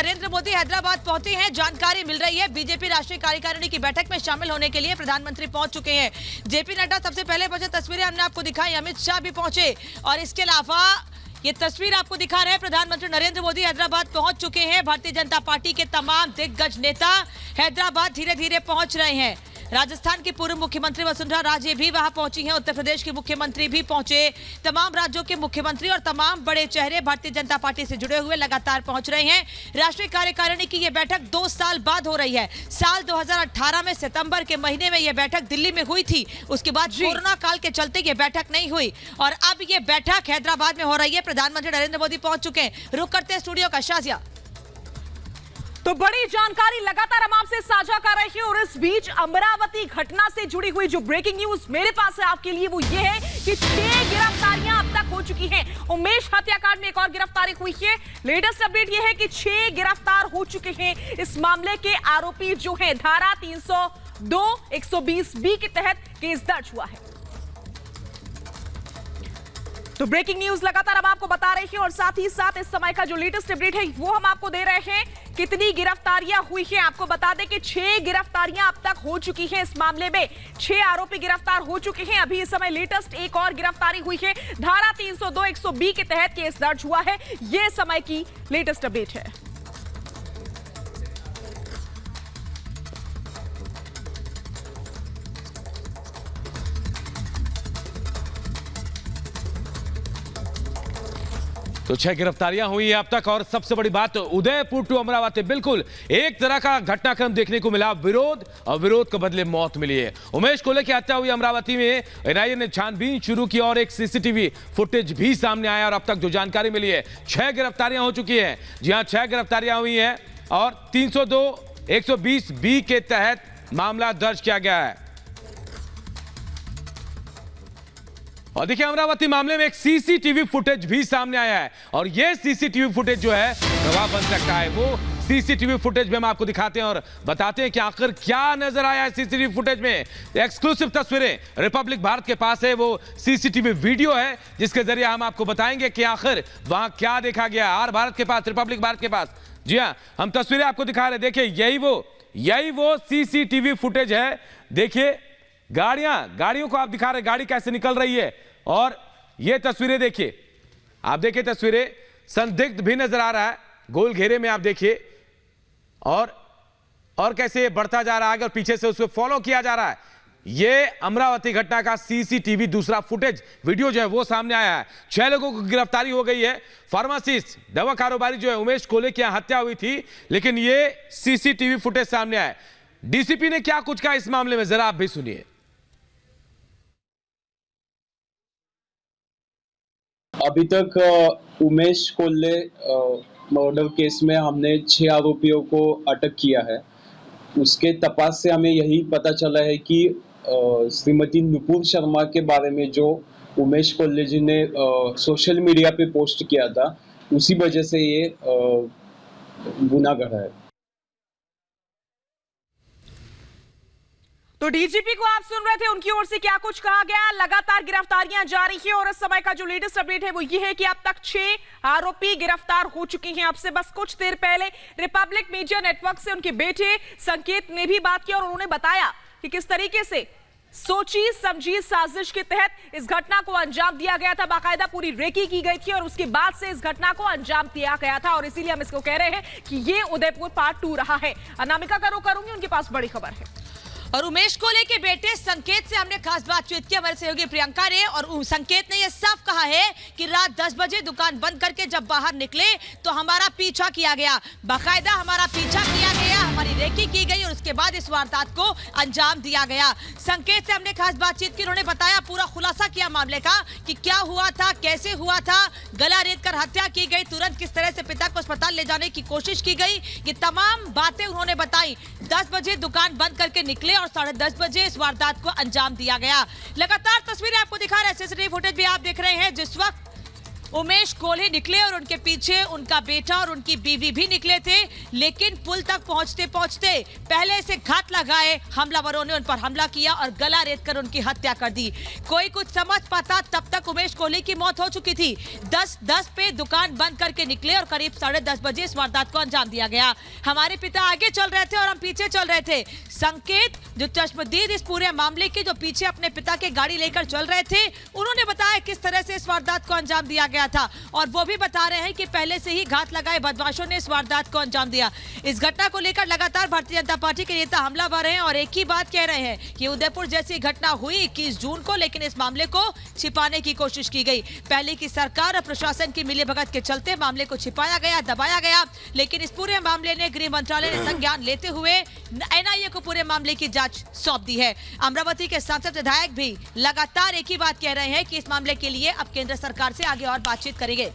नरेंद्र मोदी हैदराबाद पहुंचे हैं। जानकारी मिल रही है बीजेपी राष्ट्रीय कार्यकारिणी की बैठक में शामिल होने के लिए प्रधानमंत्री पहुंच चुके हैं। जेपी नड्डा सबसे पहले पहुंचे, तस्वीरें हमने आपको दिखाई। अमित शाह भी पहुंचे और इसके अलावा ये तस्वीर आपको दिखा रहे हैं, प्रधानमंत्री नरेंद्र मोदी हैदराबाद पहुंच चुके हैं। भारतीय जनता पार्टी के तमाम दिग्गज नेता हैदराबाद धीरे धीरे पहुंच रहे हैं। राजस्थान की पूर्व मुख्यमंत्री वसुंधरा राजे भी वहां पहुंची हैं। उत्तर प्रदेश के मुख्यमंत्री भी पहुंचे। तमाम राज्यों के मुख्यमंत्री और तमाम बड़े चेहरे भारतीय जनता पार्टी से जुड़े हुए लगातार पहुंच रहे हैं। राष्ट्रीय कार्यकारिणी की यह बैठक 2 साल बाद हो रही है। साल 2018 में सितंबर के महीने में यह बैठक दिल्ली में हुई थी। उसके बाद कोरोना काल के चलते यह बैठक नहीं हुई और अब यह बैठक हैदराबाद में हो रही है। प्रधानमंत्री नरेंद्र मोदी पहुंच चुके हैं। रुक करते हैं स्टूडियो का, शाजिया। तो बड़ी जानकारी लगातार हम आपसे साझा कर रहे हैं और इस बीच अमरावती घटना से जुड़ी हुई जो ब्रेकिंग न्यूज मेरे पास है आपके लिए वो ये है कि 6 गिरफ्तारियां अब तक हो चुकी हैं। उमेश हत्याकांड में एक और गिरफ्तारी हुई है। लेटेस्ट अपडेट ये है कि 6 गिरफ्तार हो चुके हैं। इस मामले के आरोपी जो हैं, धारा 302 120B के तहत केस दर्ज हुआ है। तो ब्रेकिंग न्यूज लगातार हम आपको बता रहे हैं और साथ ही साथ इस समय का जो लेटेस्ट अपडेट है वो हम आपको दे रहे हैं। कितनी गिरफ्तारियां हुई हैं आपको बता दें कि 6 गिरफ्तारियां अब तक हो चुकी हैं। इस मामले में 6 आरोपी गिरफ्तार हो चुके हैं। अभी इस समय लेटेस्ट एक और गिरफ्तारी हुई है। धारा 302 120B के तहत केस दर्ज हुआ है। यह समय की लेटेस्ट अपडेट है। तो 6 गिरफ्तारियां हुई है अब तक और सबसे बड़ी बात उदयपुर टू अमरावती बिल्कुल एक तरह का घटनाक्रम देखने को मिला। विरोध और विरोध के बदले मौत मिली है। उमेश कोल्हे की हत्या हुई अमरावती में। एनआईए ने छानबीन शुरू की और एक सीसीटीवी फुटेज भी सामने आया और अब तक जो जानकारी मिली है 6 गिरफ्तारियां हो चुकी है। जी हां, 6 गिरफ्तारियां हुई हैं और 302 120B के तहत मामला दर्ज किया गया है। और देखिए अमरावती मामले में एक सीसीटीवी फुटेज भी सामने आया है और यह सीसीटीवी फुटेज जो है गवाह बन सकता है। वो सीसीटीवी फुटेज भी हम आपको दिखाते हैं और बताते हैं कि आखिर क्या नजर आया है सीसीटीवी फुटेज में। एक्सक्लूसिव तस्वीरें रिपब्लिक भारत के पास है। वो सीसीटीवी वीडियो है जिसके जरिए हम आपको बताएंगे कि आखिर वहां क्या देखा गया। आर भारत के पास, रिपब्लिक भारत के पास, जी हां, हम तस्वीरें आपको दिखा रहे हैं। देखिए यही वो सीसीटीवी फुटेज है। देखिए गाड़ियों को आप दिखा रहे हैं, गाड़ी कैसे निकल रही है और ये तस्वीरें देखिए। आप देखिए तस्वीरें, संदिग्ध भी नजर आ रहा है गोल घेरे में, आप देखिए और कैसे बढ़ता जा रहा है और पीछे से उसको फॉलो किया जा रहा है। ये अमरावती घटना का सीसीटीवी दूसरा फुटेज वीडियो जो है वो सामने आया है। 6 लोगों को गिरफ्तारी हो गई है। फार्मासिस्ट, दवा कारोबारी जो है उमेश कोल्हे की हत्या हुई थी, लेकिन ये सीसीटीवी फुटेज सामने आया है। डीसीपी ने क्या कुछ कहा इस मामले में, जरा आप भी सुनिए। अभी तक उमेश कोल्हे मर्डर केस में हमने 6 आरोपियों को अटक किया है। उसके तपास से हमें यही पता चला है कि श्रीमती नुपुर शर्मा के बारे में जो उमेश कोल्हे जी ने सोशल मीडिया पे पोस्ट किया था, उसी वजह से ये गुनाह गढ़ा है। तो डीजीपी को आप सुन रहे थे, उनकी ओर से क्या कुछ कहा गया। लगातार गिरफ्तारियां जारी है और इस समय का जो लेटेस्ट अपडेट है वो ये है कि अब तक 6 आरोपी गिरफ्तार हो चुके हैं। अब से बस कुछ देर पहले रिपब्लिक मीडिया नेटवर्क से उनके बेटे संकेत ने भी बात की और उन्होंने बताया कि किस तरीके से सोची समझी साजिश के तहत इस घटना को अंजाम दिया गया था। बाकायदा पूरी रेकी की गई थी और उसके बाद से इस घटना को अंजाम दिया गया था और इसीलिए हम इसको कह रहे हैं कि ये उदयपुर पार्ट 2 रहा है। अनामिका का रुख करूंगी, उनके पास बड़ी खबर है। और उमेश कोल्हे के बेटे संकेत से हमने खास बातचीत की, हमारे सहयोगी प्रियंका ने, और संकेत ने यह साफ कहा है कि रात 10 बजे दुकान बंद करके जब बाहर निकले तो हमारा पीछा किया गया, बाकायदा हमारा पीछा किया गया, हमारी रेकी की गई और उसके बाद इस वारदात को अंजाम दिया गया। संकेत से हमने खास बातचीत की, उन्होंने बताया, पूरा खुलासा किया मामले का कि क्या हुआ था, कैसे हुआ था, गला रेत कर हत्या की गई, तुरंत किस तरह से पिता को अस्पताल ले जाने की कोशिश की गई, ये तमाम बातें उन्होंने बताई। 10 बजे दुकान बंद करके निकले और 10:30 बजे इस वारदात को अंजाम दिया गया। लगातार तस्वीरें आपको दिखा रहे हैं, सीसीटीवी फुटेज भी आप देख रहे हैं। जिस वक्त उमेश कोल्हे निकले और उनके पीछे उनका बेटा और उनकी बीवी भी निकले थे, लेकिन पुल तक पहुंचते पहुंचते पहले से घात लगाए हमलावरों ने उन पर हमला किया और गला रेतकर उनकी हत्या कर दी। कोई कुछ समझ पाता तब तक उमेश कोल्हे की मौत हो चुकी थी। 10:10 पे दुकान बंद करके निकले और करीब 10:30 बजे इस वारदात को अंजाम दिया गया। हमारे पिता आगे चल रहे थे और हम पीछे चल रहे थे। संकेत जो चश्मदीद इस पूरे मामले के, जो पीछे अपने पिता के गाड़ी लेकर चल रहे थे, उन्होंने बताया किस तरह से इस वारदात को अंजाम दिया गया था और वो भी बता रहे हैं कि पहले से ही घात लगाए बदमाशों ने इस वारदात को अंजाम दिया। इस घटना को लेकर लगातार भारतीय जनता पार्टी के नेता हमलावर हैं और एक ही बात कह रहे हैं कि उदयपुर जैसी घटना हुई 21 जून को, लेकिन इस मामले को छिपाने की कोशिश की गई। पहले की सरकार और प्रशासन की मिलीभगत के चलते मामले को छिपाया गया, दबाया गया, लेकिन इस पूरे मामले ने गृह मंत्रालय ने संज्ञान लेते हुए एनआईए को पूरे मामले की जांच सौंप दी है। अमरावती के सांसद विधायक भी लगातार एक ही बात कह रहे हैं कि इस मामले के लिए अब केंद्र सरकार से आगे और बातचीत करेंगे।